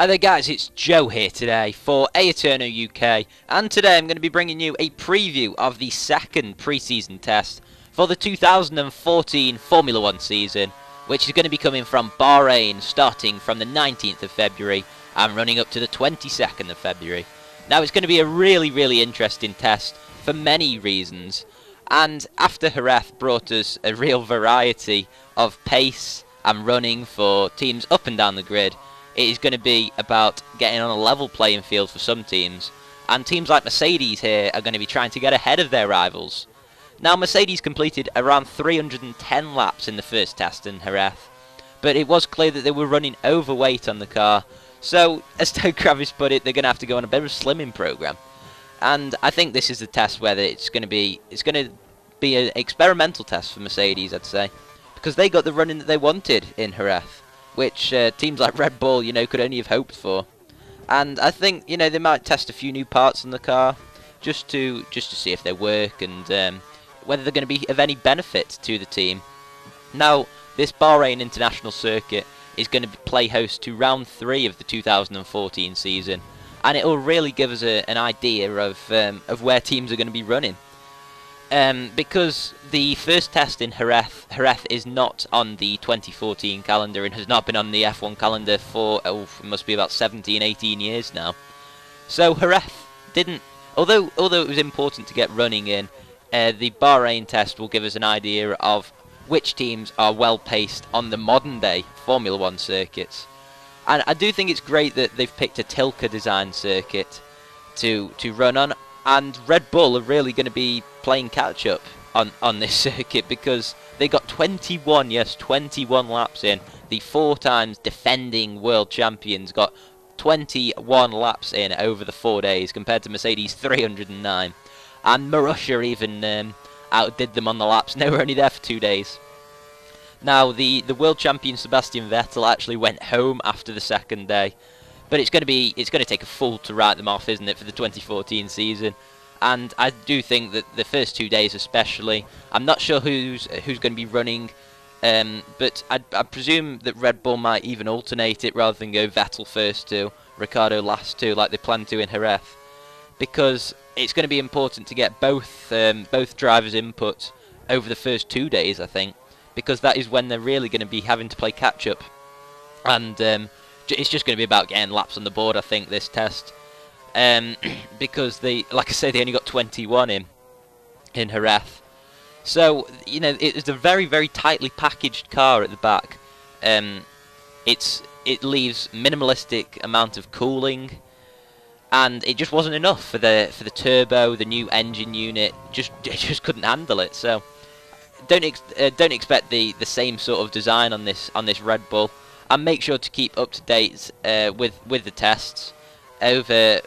Hi there guys, it's Joe here today for Eterno UK, and today I'm going to be bringing you a preview of the second pre-season test for the 2014 Formula 1 season, which is going to be coming from Bahrain starting from the 19th of February and running up to the 22nd of February. Now it's going to be a really interesting test for many reasons, and after Jerez brought us a real variety of pace and running for teams up and down the grid, it is going to be about getting on a level playing field for some teams, and teams like Mercedes here are going to be trying to get ahead of their rivals. Now Mercedes completed around 310 laps in the first test in Jerez, but it was clear that they were running overweight on the car, so as Toad Kravis put it, they're going to have to go on a bit of a slimming program. And I think this is the test where it's going to be an experimental test for Mercedes, I'd say, because they got the running that they wanted in Jerez, which teams like Red Bull, could only have hoped for. And I think, they might test a few new parts in the car just to see if they work and whether they're going to be of any benefit to the team. Now, this Bahrain International Circuit is going to play host to round 3 of the 2014 season, and it will really give us an idea of where teams are going to be running. Because the first test in Jerez is not on the 2014 calendar and has not been on the F1 calendar for, it must be about 17, 18 years now. So Jerez didn't, although it was important to get running in, the Bahrain test will give us an idea of which teams are well paced on the modern day Formula 1 circuits. And I do think it's great that they've picked a Tilke design circuit to run on. And Red Bull are really going to be playing catch-up on this circuit, because they got 21 laps in. The 4 times defending world champions got 21 laps in over the 4 days, compared to Mercedes' 309. And Marussia even outdid them on the laps, and they were only there for 2 days. Now, the world champion Sebastian Vettel actually went home after the second day. But it's going to take a fool to write them off, isn't it, for the 2014 season? And I do think that the first 2 days especially, I'm not sure who's going to be running, but I presume that Red Bull might even alternate it rather than go Vettel first 2, Ricciardo last 2, like they plan to in Jerez, because it's going to be important to get both drivers' input over the first 2 days, I think, because that is when they're really going to be having to play catch up, and it's just going to be about getting laps on the board, I think, this test. Because like I say, they only got 21 in Jerez. So, it's a very tightly packaged car at the back. It leaves minimalistic amount of cooling, and it just wasn't enough for the turbo, the new engine unit. It just couldn't handle it. So, don't expect the same sort of design on this Red Bull. And make sure to keep up to date with the tests over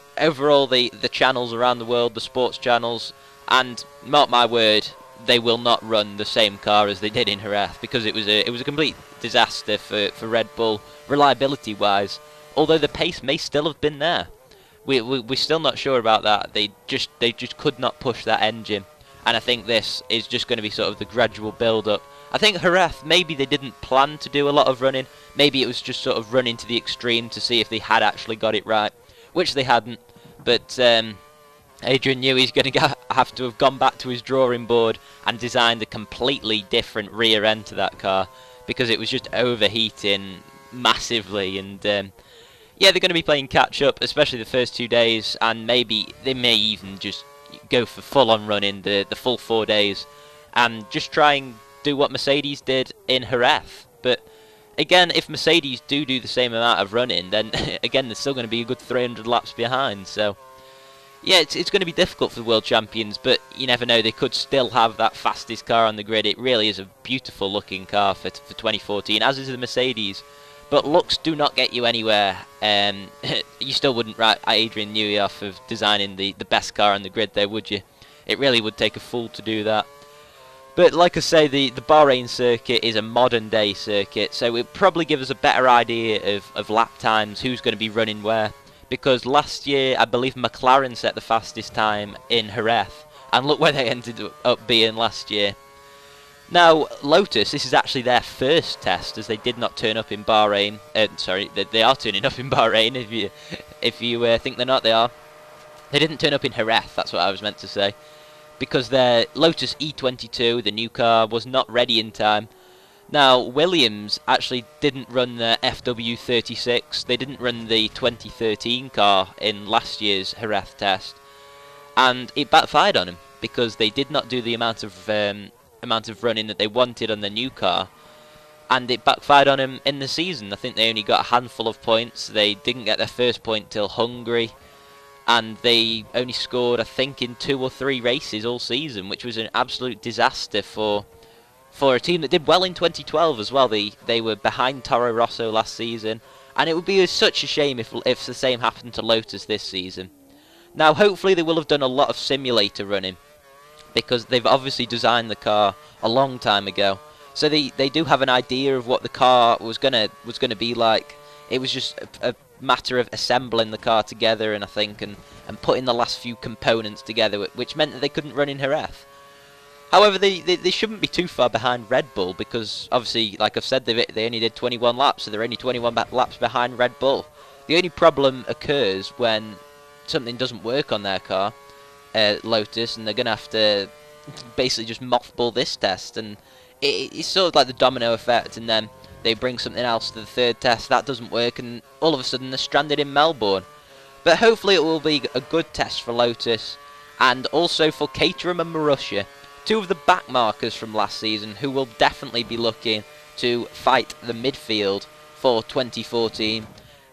all the channels around the world, the sports channels, and mark my word, they will not run the same car as they did in Jerez, because it was a complete disaster for Red Bull reliability wise. Although the pace may still have been there, we're still not sure about that. They just could not push that engine, and I think this is just going to be sort of the gradual build up. I think Jerez, maybe they didn't plan to do a lot of running. Maybe it was just sort of running to the extreme to see if they had actually got it right, which they hadn't. But Adrian knew he's going to have to have gone back to his drawing board and designed a completely different rear end to that car, because it was just overheating massively. And yeah, they're going to be playing catch up, especially the first 2 days, and maybe they may even just go for full-on running the full 4 days and just try and do what Mercedes did in Jerez. But again, if Mercedes do the same amount of running, then again they're still going to be a good 300 laps behind. So yeah, it's going to be difficult for the world champions, but you never know, they could still have that fastest car on the grid. It really is a beautiful looking car for 2014, as is the Mercedes. But looks do not get you anywhere. You still wouldn't write Adrian Newey off of designing the best car on the grid there, would you? It really would take a fool to do that. But like I say, the Bahrain circuit is a modern day circuit, so it'll probably give us a better idea of lap times, who's going to be running where. Because last year, I believe McLaren set the fastest time in Jerez, and look where they ended up being last year. Now, Lotus, this is actually their first test, as they did not turn up in Bahrain. Sorry, they are turning up in Bahrain. If you think they're not, they are. They didn't turn up in Jerez. That's what I was meant to say, because their Lotus E22, the new car, was not ready in time. Now, Williams actually didn't run their FW36. They didn't run the 2013 car in last year's Jerez test, and it backfired on them because they did not do the amount of running that they wanted on the new car, and it backfired on them in the season. I think they only got a handful of points. They didn't get their first point till Hungary, and they only scored, I think, in 2 or 3 races all season, which was an absolute disaster for a team that did well in 2012 as well. They were behind Toro Rosso last season, and it would be such a shame if the same happened to Lotus this season. Now, hopefully they will have done a lot of simulator running, because they've obviously designed the car a long time ago, so they do have an idea of what the car was gonna be like. It was just a matter of assembling the car together, and I think, and putting the last few components together, which meant that they couldn't run in Jerez. However, they shouldn't be too far behind Red Bull, because obviously, like I've said, they only did 21 laps, so they're only 21 laps behind Red Bull. The only problem occurs when something doesn't work on their car, Lotus, and they're going to have to basically just mothball this test, and it's sort of like the domino effect, and then they bring something else to the third test, that doesn't work, and all of a sudden they're stranded in Melbourne. But hopefully it will be a good test for Lotus, and also for Caterham and Marussia, two of the back markers from last season, who will definitely be looking to fight the midfield for 2014.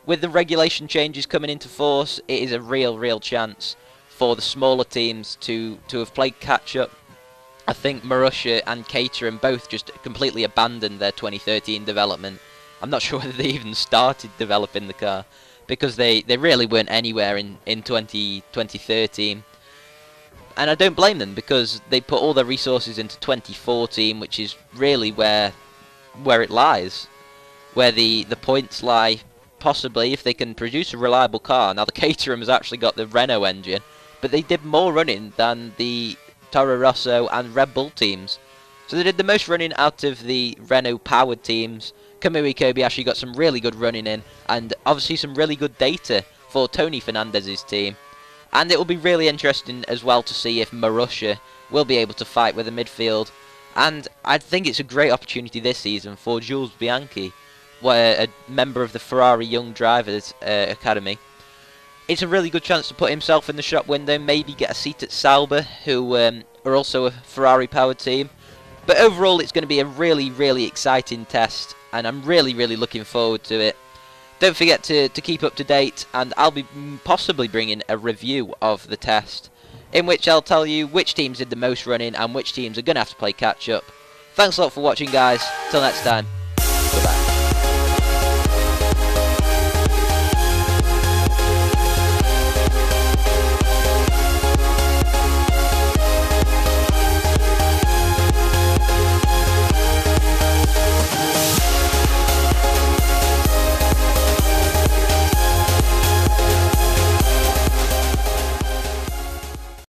With the regulation changes coming into force, it is a real chance for the smaller teams to have played catch up. I think Marussia and Caterham both just completely abandoned their 2013 development. I'm not sure whether they even started developing the car, because they really weren't anywhere in 2013. And I don't blame them, because they put all their resources into 2014, which is really where it lies, where the points lie, possibly, if they can produce a reliable car. Now, the Caterham has actually got the Renault engine, but they did more running than the Toro Rosso and Red Bull teams. So they did the most running out of the Renault-powered teams. Kamui Kobayashi got some really good running in, and obviously some really good data for Tony Fernandez's team. And it will be really interesting as well to see if Marussia will be able to fight with the midfield. And I think it's a great opportunity this season for Jules Bianchi, a member of the Ferrari Young Drivers Academy. It's a really good chance to put himself in the shop window, maybe get a seat at Sauber, who are also a Ferrari-powered team. But overall, it's going to be a really exciting test, and I'm really looking forward to it. Don't forget to keep up to date, and I'll be possibly bringing a review of the test, in which I'll tell you which teams did the most running and which teams are going to have to play catch up. Thanks a lot for watching, guys. Till next time.